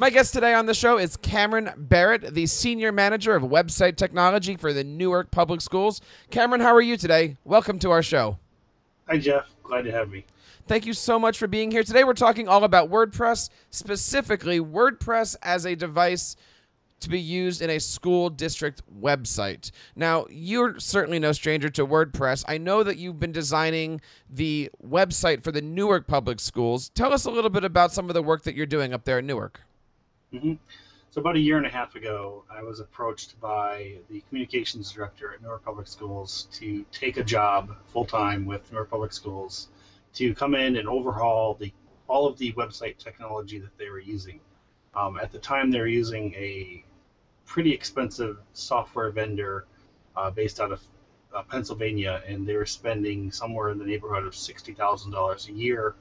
My guest today on the show is Cameron Barrett, the Senior Manager of Website Technology for the Newark Public Schools. Cameron, how are you today? Welcome to our show. Hi, Jeff. Glad to have me. Thank you so much for being here. Today we're talking all about WordPress, specifically WordPress as a device to be used in a school district website. Now, you're certainly no stranger to WordPress. I know that you've been designing the website for the Newark Public Schools. Tell us a little bit about some of the work that you're doing up there in Newark. So about a year and a half ago, I was approached by the communications director at Newark Public Schools to take a job full-time with Newark Public Schools to come in and overhaul all of the website technology that they were using. At the time, they were using a pretty expensive software vendor based out of Pennsylvania, and they were spending somewhere in the neighborhood of $60,000 a year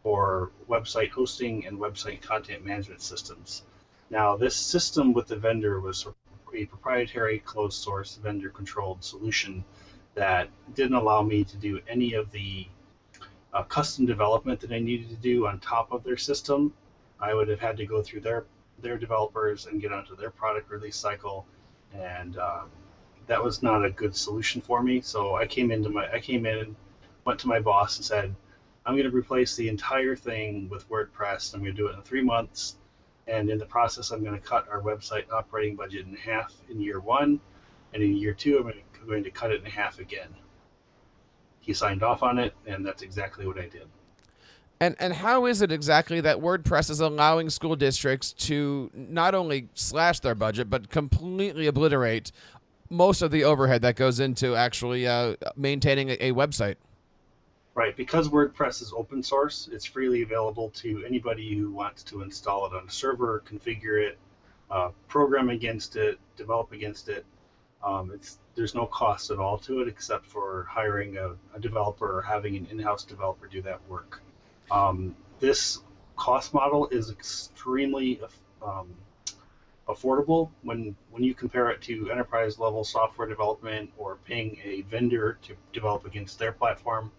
for website hosting and website content management systems. Now, this system with the vendor was a proprietary closed source vendor controlled solution that didn't allow me to do any of the custom development that I needed to do on top of their system. I would have had to go through their developers and get onto their product release cycle, and that was not a good solution for me. So I came in and went to my boss and said, I'm going to replace the entire thing with WordPress. I'm going to do it in 3 months, and in the process, I'm going to cut our website operating budget in half in year one, and in year two, I'm going to cut it in half again. He signed off on it, and that's exactly what I did. And how is it exactly that WordPress is allowing school districts to not only slash their budget, but completely obliterate most of the overhead that goes into actually maintaining a website? Right, because WordPress is open source, it's freely available to anybody who wants to install it on a server, configure it, program against it, develop against it. There's no cost at all to it except for hiring a developer or having an in-house developer do that work. This cost model is extremely affordable when you compare it to enterprise level software development or paying a vendor to develop against their platform.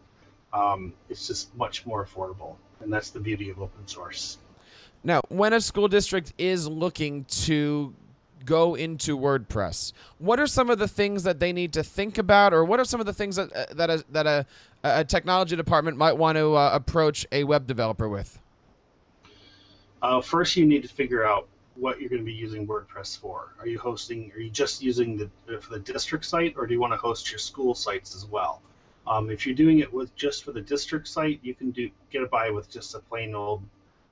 It's just much more affordable, and that's the beauty of open source. Now, when a school district is looking to go into WordPress, what are some of the things that they need to think about, or what are some of the things that a technology department might want to approach a web developer with? First, you need to figure out what you're going to be using WordPress for. Are you just using for the district site, or do you want to host your school sites as well? If you're doing it just for the district site, you can get by with just a plain old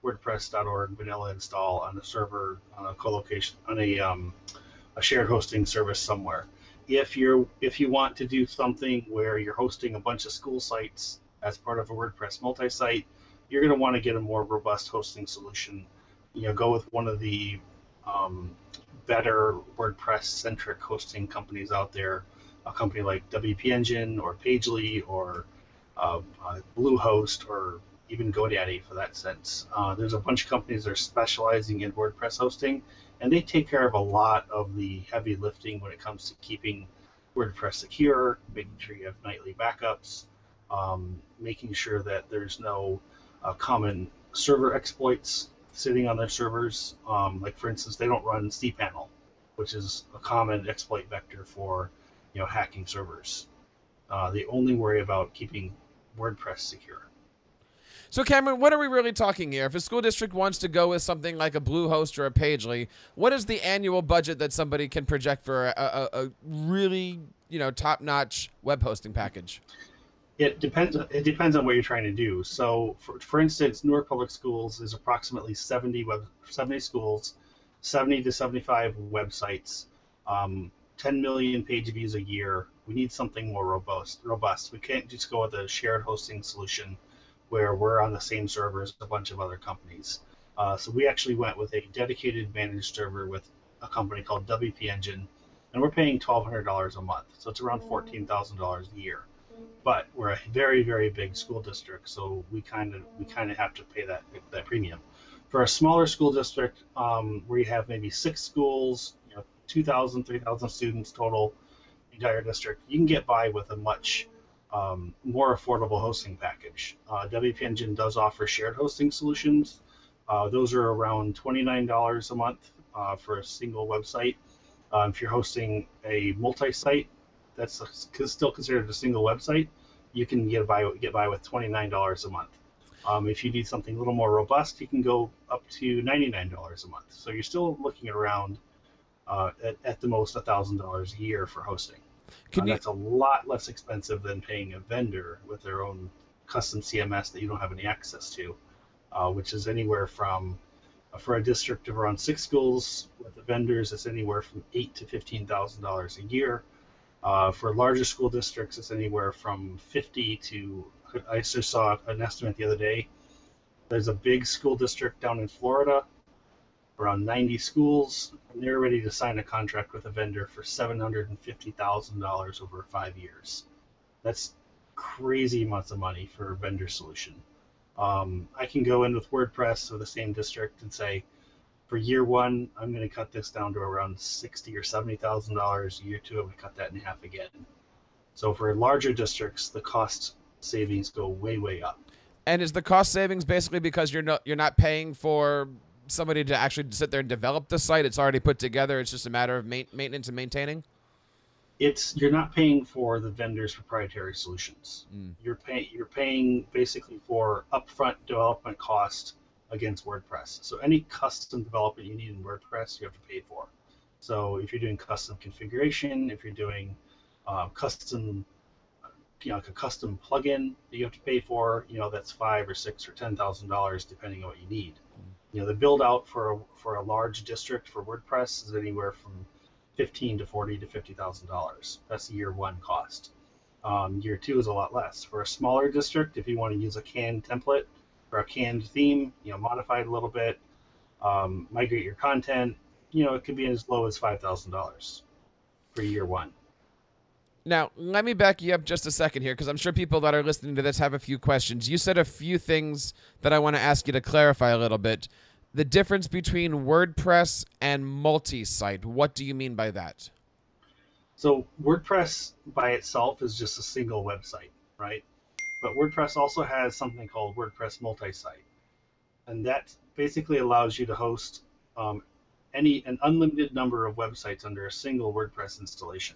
WordPress.org vanilla install on a server, on a co-location, on a shared hosting service somewhere. If you want to do something where you're hosting a bunch of school sites as part of a WordPress multisite, you're going to want to get a more robust hosting solution. Go with one of the better WordPress-centric hosting companies out there, a company like WP Engine or Pagely or Bluehost or even GoDaddy for that sense. There's a bunch of companies that are specializing in WordPress hosting, and they take care of a lot of the heavy lifting when it comes to keeping WordPress secure, making sure you have nightly backups, making sure that there's no common server exploits sitting on their servers. Like for instance, they don't run cPanel, which is a common exploit vector for hacking servers. They only worry about keeping WordPress secure. So, Cameron, what are we really talking here? If a school district wants to go with something like a Bluehost or a Pagely, what is the annual budget that somebody can project for a really top-notch web hosting package? It depends on what you're trying to do. So, for instance, Newark Public Schools is approximately 70 schools, 70 to 75 websites, 10 million page views a year. We need something more robust. We can't just go with a shared hosting solution where we're on the same server as a bunch of other companies. So we actually went with a dedicated managed server with a company called WP Engine, and we're paying $1,200 a month. So it's around $14,000 a year. But we're a very, very big school district, so we kind of have to pay that premium. For a smaller school district, where you have maybe 6 schools, 2,000, 3,000 students total, entire district, you can get by with a much more affordable hosting package. WP Engine does offer shared hosting solutions, Those are around $29 a month for a single website. If you're hosting a multi-site, that's still considered a single website. You can get by with $29 a month. If you need something a little more robust, you can go up to $99 a month. So you're still looking at around at the most $1,000 a year for hosting. That's a lot less expensive than paying a vendor with their own custom CMS that you don't have any access to, which is anywhere from for a district of around 6 schools with the vendors, it's anywhere from $8,000 to $15,000 a year. For larger school districts, it's anywhere from 50 to. I just saw an estimate the other day. There's a big school district down in Florida, around 90 schools, and they're ready to sign a contract with a vendor for $750,000 over 5 years. That's crazy amounts of money for a vendor solution. I can go in with WordPress or the same district and say, for year one, I'm going to cut this down to around $60,000 or $70,000. Year two, I'm going to cut that in half again. So for larger districts, the cost savings go way, way up. And is the cost savings basically because you're not paying for somebody to actually sit there and develop the site? It's already put together. It's just a matter of maintenance and maintaining. You're not paying for the vendor's proprietary solutions. You're paying basically for upfront development cost against WordPress. So any custom development you need in WordPress, you have to pay for. So if you're doing custom configuration, if you're doing custom, like a custom plugin that you have to pay for, that's $5,000 or $6,000 or $10,000 depending on what you need. The build out for a large district for WordPress is anywhere from $15,000 to $40,000 to $50,000. That's the year one cost. Year two is a lot less. For a smaller district, if you want to use a canned template or a canned theme, modify it a little bit, migrate your content, it could be as low as $5,000 for year one. Now, let me back you up just a second here, because I'm sure people that are listening to this have a few questions. You said a few things that I want to ask you to clarify a little bit. The difference between WordPress and multi-site, what do you mean by that? So WordPress by itself is just a single website, right? But WordPress also has something called WordPress Multisite. And that basically allows you to host an unlimited number of websites under a single WordPress installation.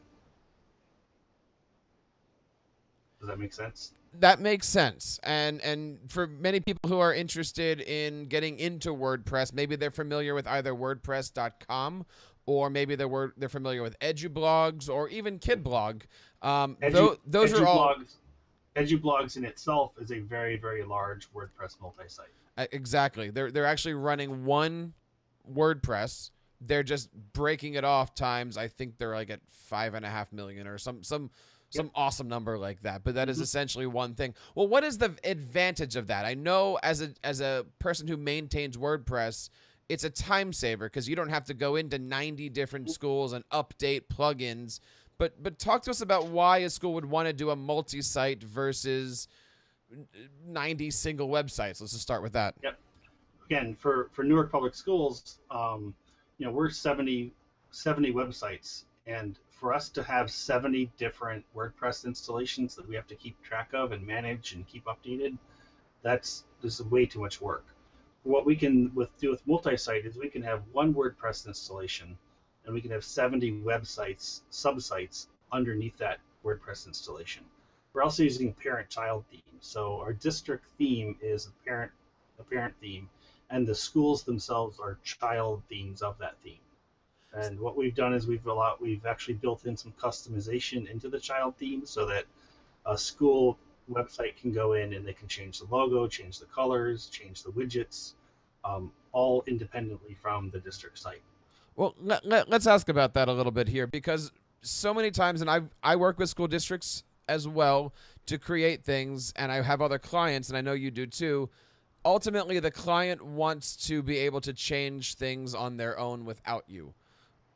Does that make sense? That makes sense. And for many people who are interested in getting into WordPress, maybe they're familiar with either WordPress.com or maybe they're familiar with EduBlogs or even KidBlog. Those are all... EduBlogs in itself is a very, very large WordPress multi-site. Exactly. They're actually running one WordPress. They're just breaking it off times, I think they're like at 5.5 million or some awesome number like that, but that is essentially one thing. Well, what is the advantage of that? I know as a person who maintains WordPress, it's a time saver because you don't have to go into 90 different schools and update plugins. But talk to us about why a school would want to do a multi-site versus 90 single websites. Let's just start with that. Yep. Again, for Newark Public Schools, we're 70 websites, and for us to have 70 different WordPress installations that we have to keep track of and manage and keep updated, this is way too much work. What we can do with multi-site is we can have one WordPress installation, and we can have 70 websites, subsites underneath that WordPress installation. We're also using parent-child themes. So our district theme is a parent theme, and the schools themselves are child themes of that theme. And what we've done is we've actually built in some customization into the child theme so that a school website can go in and they can change the logo, change the colors, change the widgets, all independently from the district site. Well, let's ask about that a little bit here, because so many times, and I work with school districts as well to create things, and I have other clients, and I know you do too. Ultimately, the client wants to be able to change things on their own without you.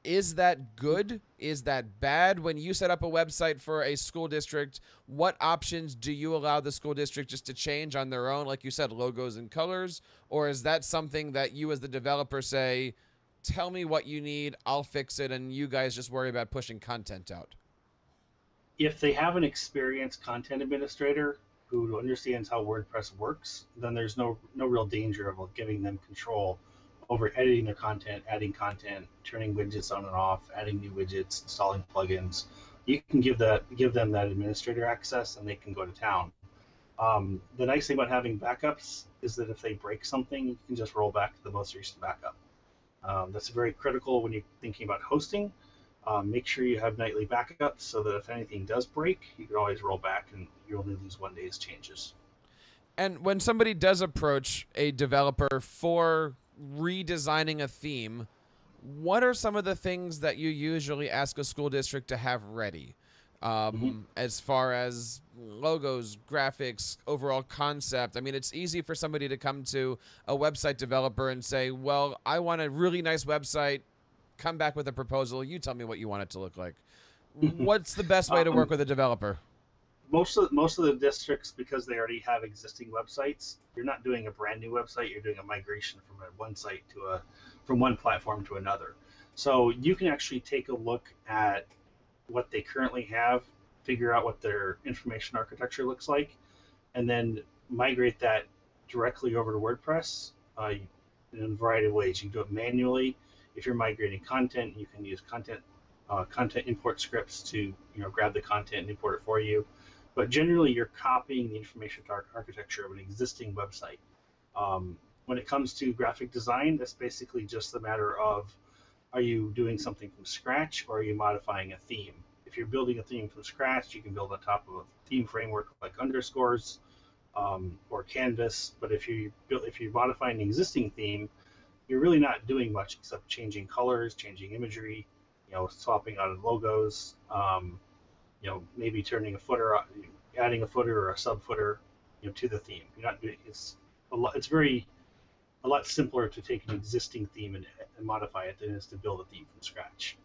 Is that good? Is that bad? When you set up a website for a school district, what options do you allow the school district just to change on their own? Like you said, logos and colors, or is that something that you as the developer say, tell me what you need, I'll fix it, and you guys just worry about pushing content out? If they have an experienced content administrator who understands how WordPress works, then there's no real danger of giving them control over editing their content, adding content, turning widgets on and off, adding new widgets, installing plugins. You can give them that administrator access, and they can go to town. The nice thing about having backups is that if they break something, you can just roll back to the most recent backup. That's very critical when you're thinking about hosting. Make sure you have nightly backups so that if anything does break, you can always roll back and you only lose one day's changes. And when somebody does approach a developer for redesigning a theme, what are some of the things that you usually ask a school district to have ready? As far as logos, graphics, overall concept. I mean, it's easy for somebody to come to a website developer and say, well, I want a really nice website. Come back with a proposal. You tell me what you want it to look like. What's the best way to work with a developer? Most of the districts, because they already have existing websites, you're not doing a brand new website. You're doing a migration from one site from one platform to another. So you can actually take a look at what they currently have, figure out what their information architecture looks like, and then migrate that directly over to WordPress in a variety of ways. You can do it manually. If you're migrating content, you can use content import scripts to grab the content and import it for you. But generally, you're copying the information architecture of an existing website. When it comes to graphic design, that's basically just a matter of, are you doing something from scratch, or are you modifying a theme? If you're building a theme from scratch, you can build on top of a theme framework like Underscores or Canvas. But if you're modifying an existing theme, you're really not doing much except changing colors, changing imagery, swapping out of logos, maybe turning a footer, adding a footer or a sub footer, to the theme. You're not doing it's a lot simpler to take an existing theme and modify it than it is to build a theme from scratch.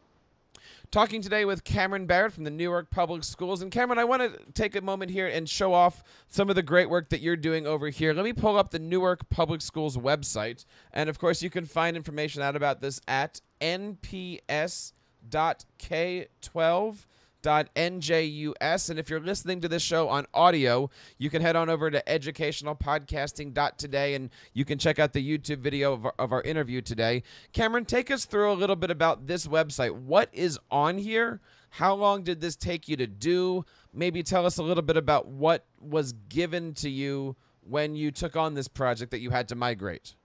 Talking today with Cameron Barrett from the Newark Public Schools. And Cameron, I want to take a moment here and show off some of the great work that you're doing over here. Let me pull up the Newark Public Schools website. And of course, you can find information out about this at nps.k12.njus. And if you're listening to this show on audio, you can head on over to educationalpodcasting.today and you can check out the YouTube video of our interview today. Cameron, take us through a little bit about this website. What is on here? How long did this take you to do? Maybe tell us a little bit about what was given to you when you took on this project that you had to migrate.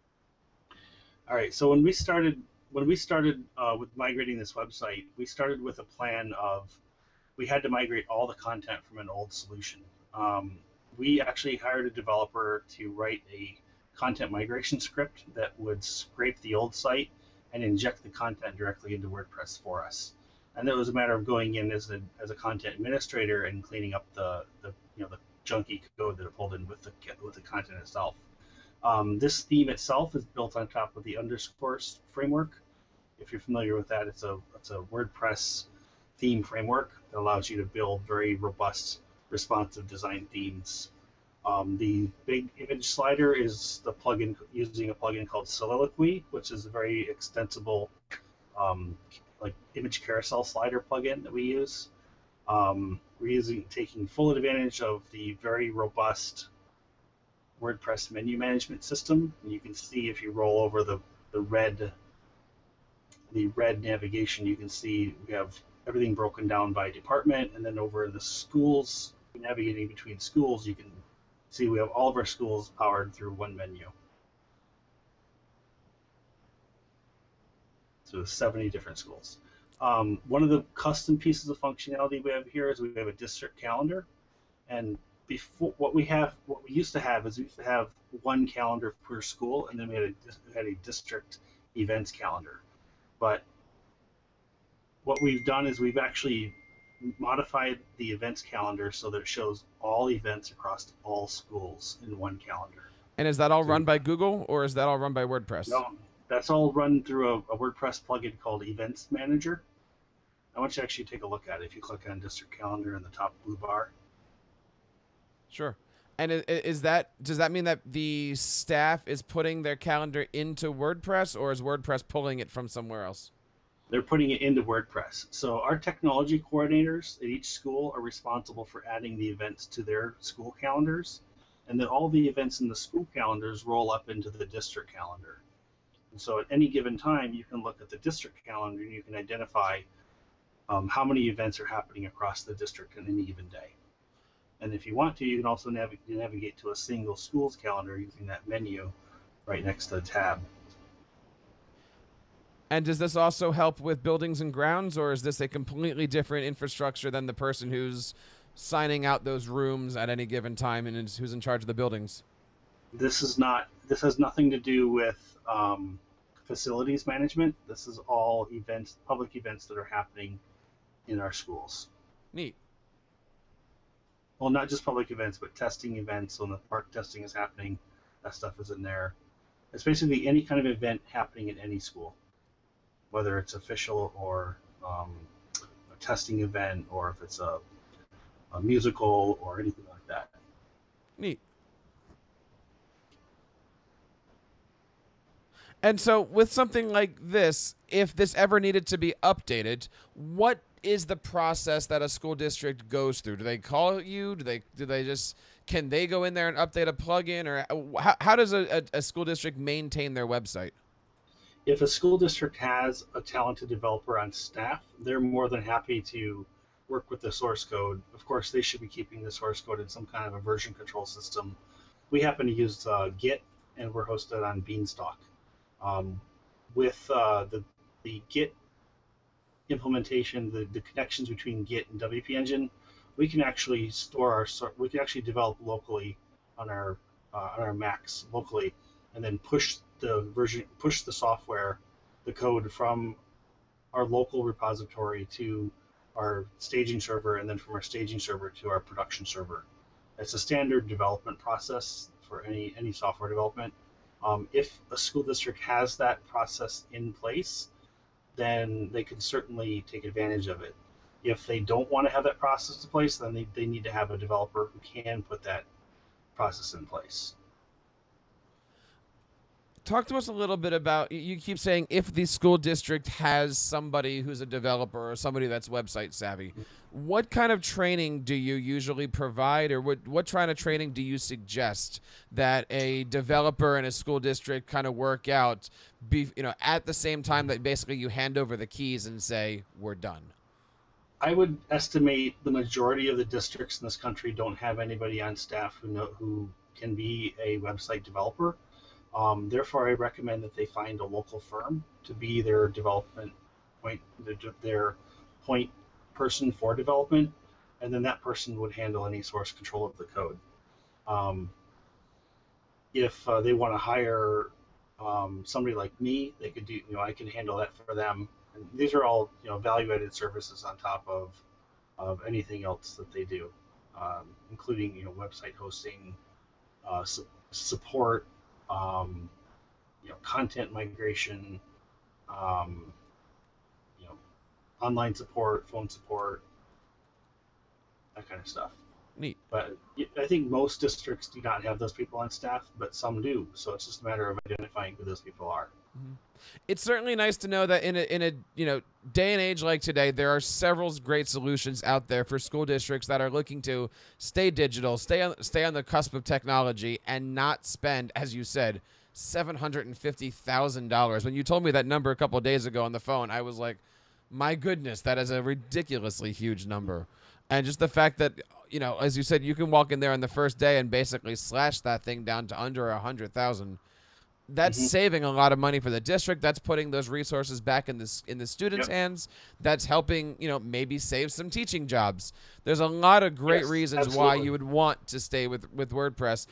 All right. So when we started with migrating this website, we started with a plan of, we had to migrate all the content from an old solution. We actually hired a developer to write a content migration script that would scrape the old site and inject the content directly into WordPress for us. And it was a matter of going in as a content administrator and cleaning up the junky code that it pulled in with the content itself. This theme itself is built on top of the Underscores framework. If you're familiar with that, it's a WordPress theme framework that allows you to build very robust, responsive design themes. The big image slider is the plugin, using a plugin called Soliloquy, which is a very extensible image carousel slider plugin that we use. We're taking full advantage of the very robust WordPress menu management system. And you can see, if you roll over the red navigation, you can see we have everything broken down by department, and then over in the schools, navigating between schools, you can see we have all of our schools powered through one menu. So 70 different schools. One of the custom pieces of functionality we have here is we have a district calendar, and before what we used to have one calendar per school, and then we had a district events calendar. But what we've done is we've actually modified the events calendar so that it shows all events across all schools in one calendar. And is that all run by Google, or is that all run by WordPress? No, that's all run through a WordPress plugin called Events Manager. I want you to actually take a look at it if you click on District Calendar in the top blue bar. Sure. And does that mean that the staff is putting their calendar into WordPress, or is WordPress pulling it from somewhere else? they're putting it into WordPress. So our technology coordinators at each school are responsible for adding the events to their school calendars, and then all the events in the school calendars roll up into the district calendar. And so at any given time, you can look at the district calendar and you can identify how many events are happening across the district on any given day. And if you want to, you can also navigate to a single school's calendar using that menu right next to the tab. And does this also help with buildings and grounds, or is this a completely different infrastructure than the person who's signing out those rooms at any given time and who's in charge of the buildings? This has nothing to do with facilities management. This is all events, public events that are happening in our schools. Neat. Well, not just public events, but testing events. When the park testing is happening, that stuff is in there. It's basically any kind of event happening in any school, whether it's official or a testing event, or if it's a musical or anything like that. Neat. And so with something like this, if this ever needed to be updated, what is the process that a school district goes through? Do they call you? Do they just, can they go in there and update a plugin? Or how does a school district maintain their website? If a school district has a talented developer on staff, they're more than happy to work with the source code. Of course, they should be keeping the source code in some kind of a version control system. We happen to use Git, and we're hosted on Beanstalk. With the Git implementation, the connections between Git and WP Engine, we can actually develop locally on our Macs locally, and then push the software, the code from our local repository to our staging server, and then from our staging server to our production server. It's a standard development process for any software development. If a school district has that process in place, then they can certainly take advantage of it. If they don't want to have that process in place, then they need to have a developer who can put that process in place. Talk to us a little bit about, you keep saying if the school district has somebody who's a developer or somebody that's website savvy. What kind of training do you usually provide, or what kind of training do you suggest that a developer and a school district kind of work out at the same time that basically you hand over the keys and say, we're done? I would estimate the majority of the districts in this country don't have anybody on staff who can be a website developer. Therefore, I recommend that they find a local firm to be their development point, their point person for development, and then that person would handle any source control of the code. If they want to hire somebody like me, they could do. I can handle that for them. And these are all value-added services on top of anything else that they do, including website hosting, support. Content migration, online support, phone support, that kind of stuff. Neat. But I think most districts do not have those people on staff, but some do. So it's just a matter of identifying who those people are. Mm-hmm. It's certainly nice to know that in a day and age like today, there are several great solutions out there for school districts that are looking to stay digital, stay on the cusp of technology, and not spend, as you said, $750,000. When you told me that number a couple of days ago on the phone, I was like, my goodness, that is a ridiculously huge number. And just the fact that, as you said, you can walk in there on the first day and basically slash that thing down to under 100,000. That's saving a lot of money for the district. That's putting those resources back in the students' hands. That's helping, maybe save some teaching jobs. There's a lot of great reasons why you would want to stay with WordPress.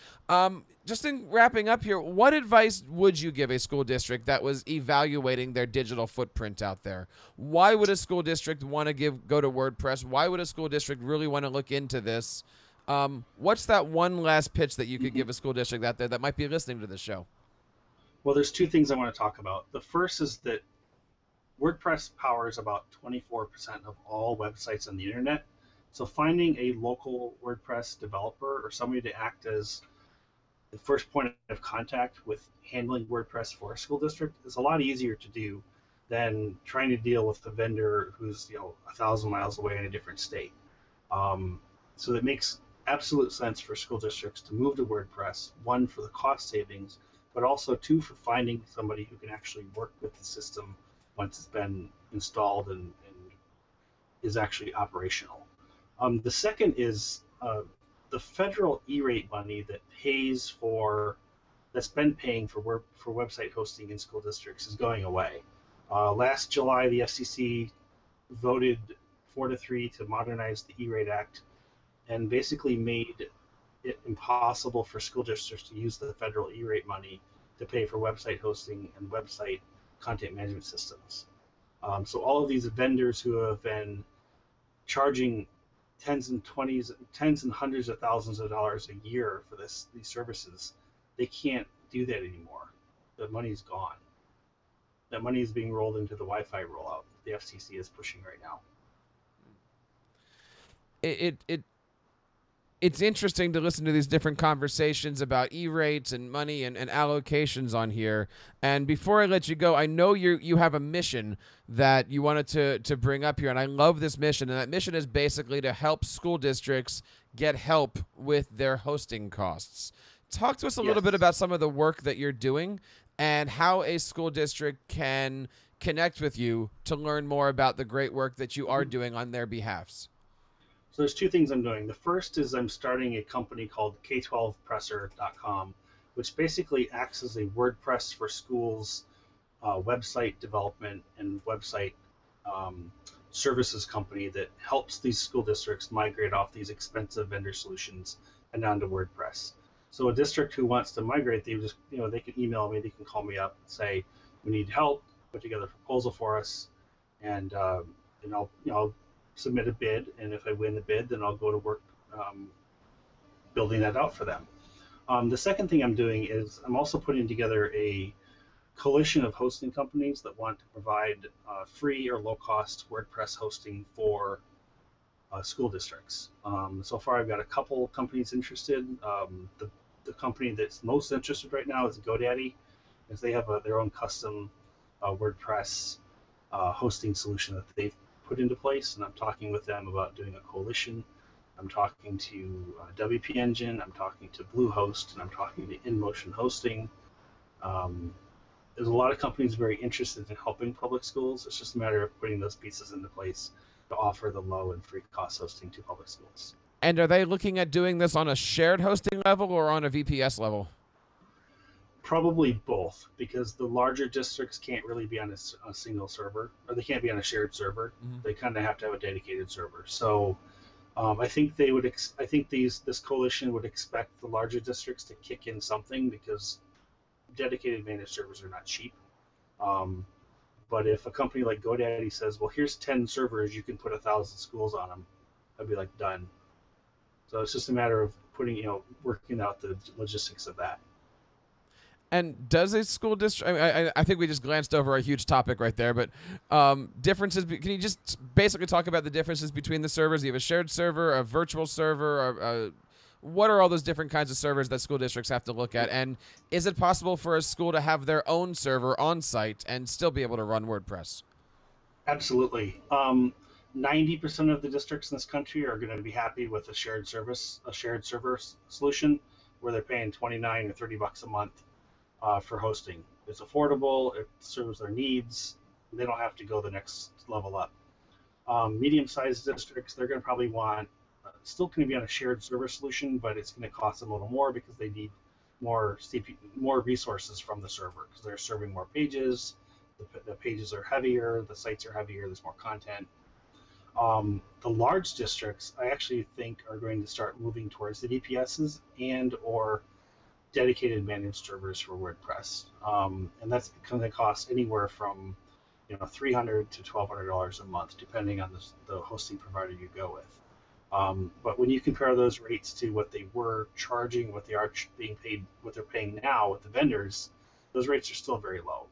Just in wrapping up here, what advice would you give a school district that was evaluating their digital footprint out there? Why would a school district want to go to WordPress? Why would a school district really want to look into this? What's that one last pitch that you could give a school district out there that might be listening to this show? Well, there's two things I want to talk about. The first is that WordPress powers about 24% of all websites on the internet. So finding a local WordPress developer or somebody to act as the first point of contact with handling WordPress for a school district is a lot easier to do than trying to deal with the vendor who's 1,000 miles away in a different state. So it makes absolute sense for school districts to move to WordPress, one for the cost savings, but also two for finding somebody who can actually work with the system once it's been installed and is actually operational. The second is the federal E-rate money that's been paying for website hosting in school districts is going away. Last July, the FCC voted 4-3 to modernize the E-rate Act and basically made it impossible for school districts to use the federal E-rate money to pay for website hosting and website content management systems. So all of these vendors who have been charging tens and hundreds of thousands of dollars a year for these services, they can't do that anymore. The money's gone. That money is being rolled into the Wi-Fi rollout the FCC is pushing right now. It's interesting to listen to these different conversations about E-rates and money and allocations on here. And before I let you go, I know you have a mission that you wanted to bring up here, and I love this mission. And that mission is basically to help school districts get help with their hosting costs. Talk to us a little bit about some of the work that you're doing and how a school district can connect with you to learn more about the great work that you are doing on their behalfs. So there's two things I'm doing. The first is I'm starting a company called K12presser.com, which basically acts as a WordPress for schools website development and website services company that helps these school districts migrate off these expensive vendor solutions and onto WordPress. So a district who wants to migrate, they just they can email me, they can call me up and say, we need help, put together a proposal for us, and I'll submit a bid, and if I win the bid, then I'll go to work building that out for them. The second thing I'm doing is I'm also putting together a coalition of hosting companies that want to provide free or low-cost WordPress hosting for school districts. So far, I've got a couple companies interested. The company that's most interested right now is GoDaddy, as they have their own custom WordPress hosting solution that they've put into place, and I'm talking with them about doing a coalition. I'm talking to WP Engine, I'm talking to Bluehost, and I'm talking to InMotion Hosting. There's a lot of companies very interested in helping public schools. It's just a matter of putting those pieces into place to offer the low and free cost hosting to public schools. And are they looking at doing this on a shared hosting level or on a VPS level? Probably both, because the larger districts can't really be on a single server, or they can't be on a shared server. Mm-hmm. They kind of have to have a dedicated server. So I think they would. I think this coalition would expect the larger districts to kick in something, because dedicated managed servers are not cheap. But if a company like GoDaddy says, "Well, here's 10 servers, you can put 1,000 schools on them," I'd be like, done. So it's just a matter of working out the logistics of that. And does a school district, I think we just glanced over a huge topic right there, but differences, can you just basically talk about the differences between the servers? You have a shared server, a virtual server, what are all those different kinds of servers that school districts have to look at? And is it possible for a school to have their own server on site and still be able to run WordPress? Absolutely. 90% of the districts in this country are going to be happy with a shared server solution where they're paying $29 or $30 a month for hosting. It's affordable, it serves their needs, they don't have to go the next level up. Medium-sized districts, they're going to probably want, still going to be on a shared server solution, but it's going to cost them a little more because they need more resources from the server, because they're serving more pages, the pages are heavier, the sites are heavier, there's more content. The large districts, I actually think, are going to start moving towards the VPSs and or dedicated managed servers for WordPress, and that's going to cost anywhere from $300 to $1,200 a month, depending on the hosting provider you go with. But when you compare those rates to what they were charging, what they are being paid, what they're paying now with the vendors, those rates are still very low.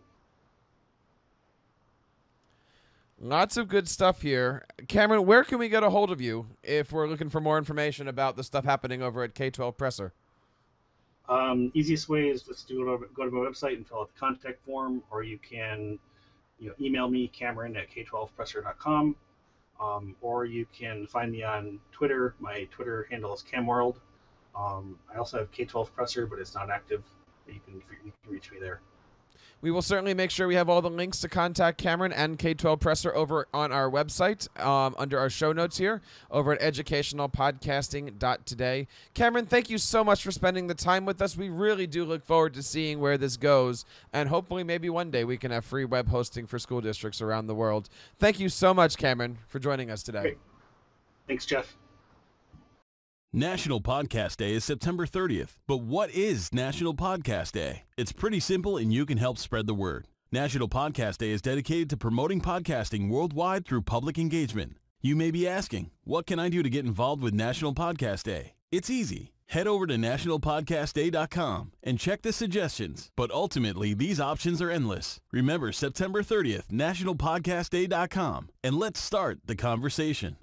Lots of good stuff here. Cameron, where can we get a hold of you if we're looking for more information about the stuff happening over at K12 Presser? Easiest way is just to go to my website and fill out the contact form, or you can email me, Cameron at k12presser.com, or you can find me on Twitter. My Twitter handle is camworld. I also have K12presser, but it's not active. You can reach me there. We will certainly make sure we have all the links to contact Cameron and K12presser over on our website under our show notes here over at educationalpodcasting.today. Cameron, thank you so much for spending the time with us. We really do look forward to seeing where this goes, and hopefully maybe one day we can have free web hosting for school districts around the world. Thank you so much, Cameron, for joining us today. Great. Thanks, Jeff. National Podcast Day is September 30th, but what is National Podcast Day? It's pretty simple and you can help spread the word. National Podcast Day is dedicated to promoting podcasting worldwide through public engagement. You may be asking, what can I do to get involved with National Podcast Day? It's easy. Head over to nationalpodcastday.com and check the suggestions, but ultimately these options are endless. Remember September 30th, nationalpodcastday.com, and let's start the conversation.